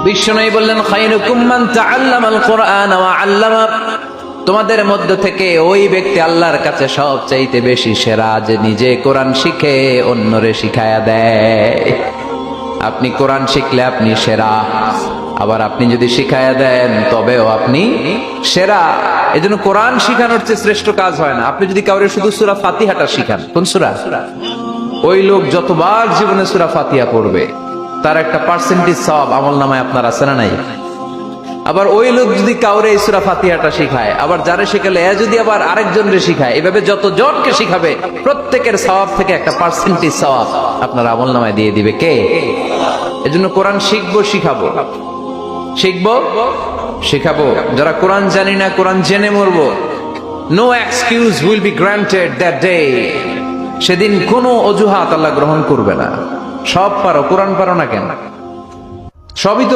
বিশ্বনবী বললেন, খায়রুকুম মান তাআল্লামাল কুরআন ওয়া আল্লামা, তোমাদের মধ্য থেকে ওই ব্যক্তি আল্লাহর কাছে সবচাইতে বেশি সেরা, যে নিজে কোরআন শিখে অন্যরে শিখায়া দেয়। আপনি কোরআন শিখলে আপনি সেরা, আবার আপনি যদি শিখায়া দেন তবেও আপনি সেরা। এজন্য কোরআন শিখানোর চেয়ে শ্রেষ্ঠ কাজ হয় না। আপনি যদি কাউরে শুধু সূরা ফাতিহাটা শিখান, কোন সূরা, ওই লোক যতবার জীবনে সূরা ফাতিহা পড়বে তার একটা পার্সেন্টেজ সওয়াব আমলনামায় আপনার আছে না নাই? আবার ওই লোক যদি কাউরে এই সূরা ফাতিহাটা শিখায়, আবার যারে শিখালে যদি আবার আরেকজনরে শিখায়, এভাবে যতজনকে শিখাবে প্রত্যেকের সওয়াব থেকে একটা পার্সেন্টেজ সওয়াব আপনার আমলনামায় দিয়ে দিবে কে? এজন্য কোরআন শিখবো, শিখাবো, শিখবো, শিখাবো। যারা কোরআন জানি না, কোরআন জেনে মরবো, no excuse will be granted that day. সেদিন কোনো অজুহাত আল্লাহ গ্রহণ করবে না। সব পারো, কোরআন পারো না কেন? সবই তো